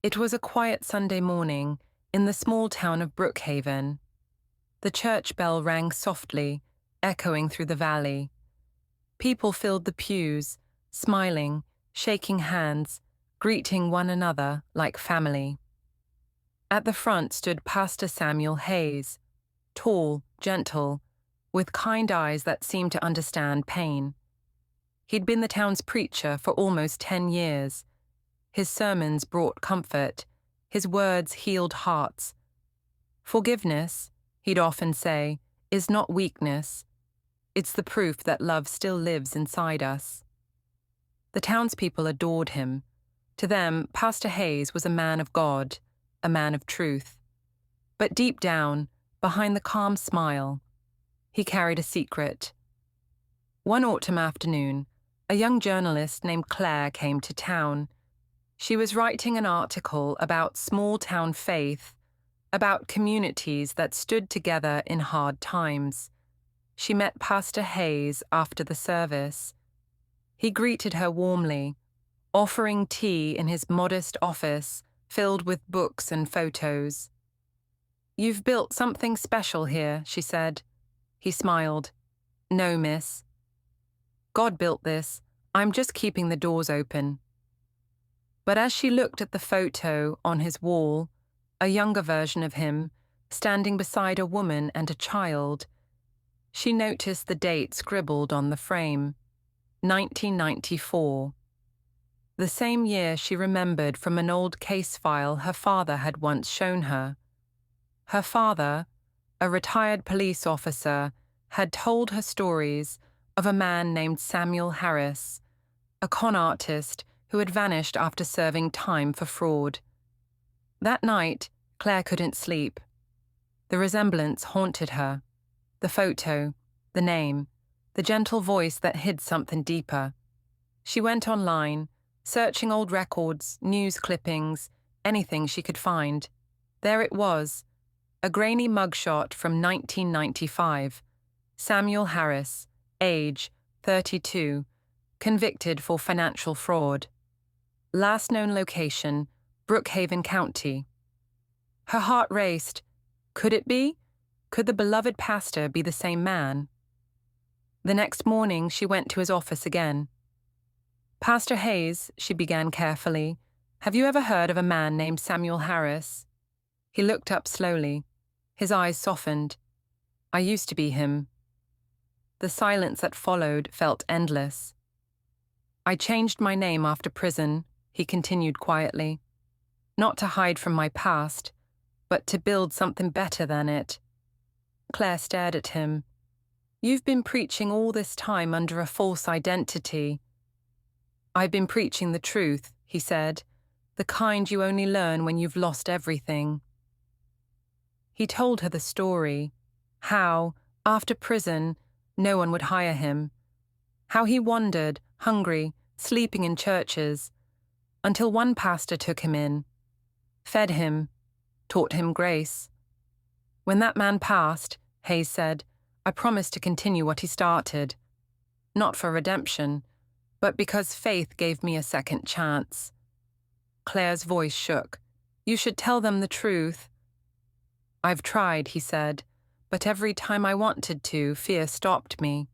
It was a quiet Sunday morning in the small town of Brookhaven. The church bell rang softly, echoing through the valley. People filled the pews, smiling, shaking hands, greeting one another like family. At the front stood Pastor Samuel Hayes, tall, gentle, with kind eyes that seemed to understand pain. He'd been the town's preacher for almost 10 years. His sermons brought comfort. His words healed hearts. Forgiveness, he'd often say, is not weakness. It's the proof that love still lives inside us. The townspeople adored him. To them, Pastor Hayes was a man of God, a man of truth. But deep down, behind the calm smile, he carried a secret. One autumn afternoon, a young journalist named Claire came to town. She was writing an article about small-town faith, about communities that stood together in hard times. She met Pastor Hayes after the service. He greeted her warmly, offering tea in his modest office filled with books and photos. "You've built something special here," she said. He smiled. "No, miss. God built this. I'm just keeping the doors open." But as she looked at the photo on his wall, a younger version of him, standing beside a woman and a child, she noticed the date scribbled on the frame, 1994. The same year she remembered from an old case file her father had once shown her. Her father, a retired police officer, had told her stories of a man named Samuel Harris, a con artist who had vanished after serving time for fraud. That night, Claire couldn't sleep. The resemblance haunted her. The photo, the name, the gentle voice that hid something deeper. She went online, searching old records, news clippings, anything she could find. There it was, a grainy mugshot from 1995. Samuel Harris, age 32, convicted for financial fraud. Last known location, Brookhaven County. Her heart raced. Could it be? Could the beloved pastor be the same man? The next morning, she went to his office again. "Pastor Hayes," she began carefully, "have you ever heard of a man named Samuel Harris?" He looked up slowly. His eyes softened. "I used to be him." The silence that followed felt endless. "I changed my name after prison," he continued quietly. "Not to hide from my past, but to build something better than it." Claire stared at him. "You've been preaching all this time under a false identity." "I've been preaching the truth," he said, "the kind you only learn when you've lost everything." He told her the story, how, after prison, no one would hire him, how he wandered, hungry, sleeping in churches, until one pastor took him in, fed him, taught him grace. "When that man passed," Hayes said, "I promised to continue what he started. Not for redemption, but because faith gave me a second chance." Claire's voice shook. "You should tell them the truth." "I've tried," he said, "but every time I wanted to, fear stopped me.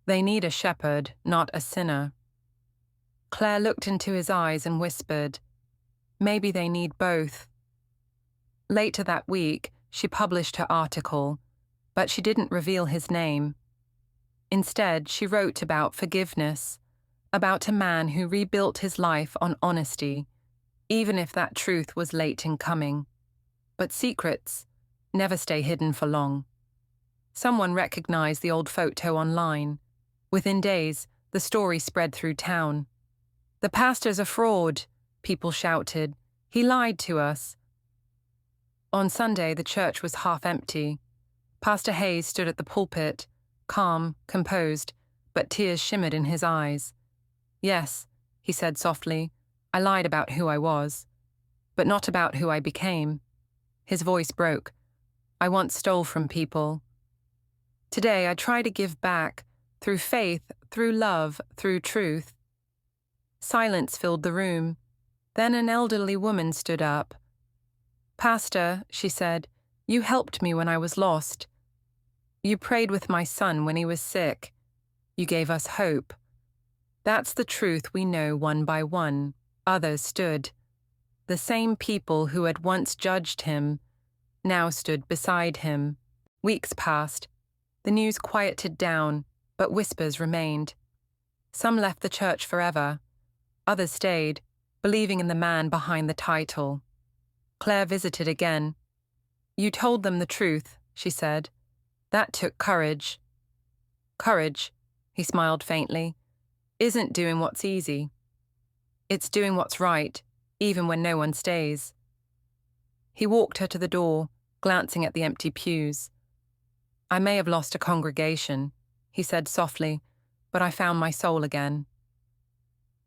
They need a shepherd, not a sinner." Claire looked into his eyes and whispered, "Maybe they need both." Later that week, she published her article, but she didn't reveal his name. Instead, she wrote about forgiveness, about a man who rebuilt his life on honesty, even if that truth was late in coming. But secrets never stay hidden for long. Someone recognized the old photo online. Within days, the story spread through town. "The pastor's a fraud," people shouted. "He lied to us." On Sunday, the church was half empty. Pastor Hayes stood at the pulpit, calm, composed, but tears shimmered in his eyes. "Yes," he said softly, "I lied about who I was, but not about who I became." His voice broke. "I once stole from people. Today I try to give back, through faith, through love, through truth." Silence filled the room. Then an elderly woman stood up. "Pastor," she said, "you helped me when I was lost. You prayed with my son when he was sick. You gave us hope. That's the truth we know one by one." Others stood. The same people who had once judged him now stood beside him. Weeks passed. The news quieted down, but whispers remained. Some left the church forever. Others stayed, believing in the man behind the title. Claire visited again. "You told them the truth," she said. "That took courage." "Courage," he smiled faintly, "isn't doing what's easy. It's doing what's right, even when no one stays." He walked her to the door, glancing at the empty pews. "I may have lost a congregation," he said softly, "but I found my soul again."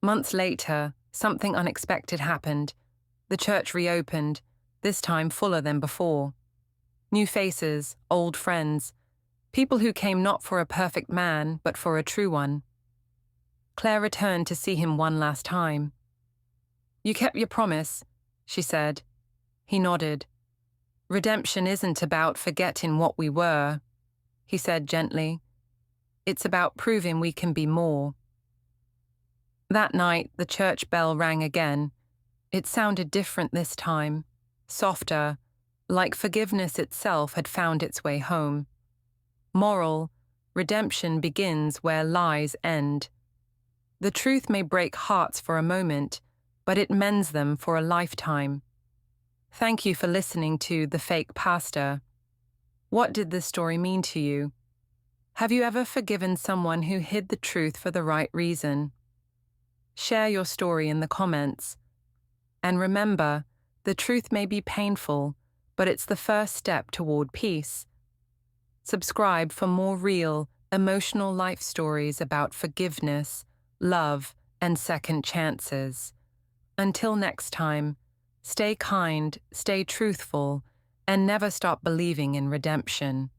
Months later, something unexpected happened. The church reopened, this time fuller than before. New faces, old friends, people who came not for a perfect man, but for a true one. Claire returned to see him one last time. "You kept your promise," she said. He nodded. "Redemption isn't about forgetting what we were," he said gently. "It's about proving we can be more." That night, the church bell rang again. It sounded different this time, softer, like forgiveness itself had found its way home. Moral, redemption begins where lies end. The truth may break hearts for a moment, but it mends them for a lifetime. Thank you for listening to The Fake Pastor. What did this story mean to you? Have you ever forgiven someone who hid the truth for the right reason? Share your story in the comments. And remember, the truth may be painful, but it's the first step toward peace. Subscribe for more real, emotional life stories about forgiveness, love, and second chances. Until next time, stay kind, stay truthful, and never stop believing in redemption.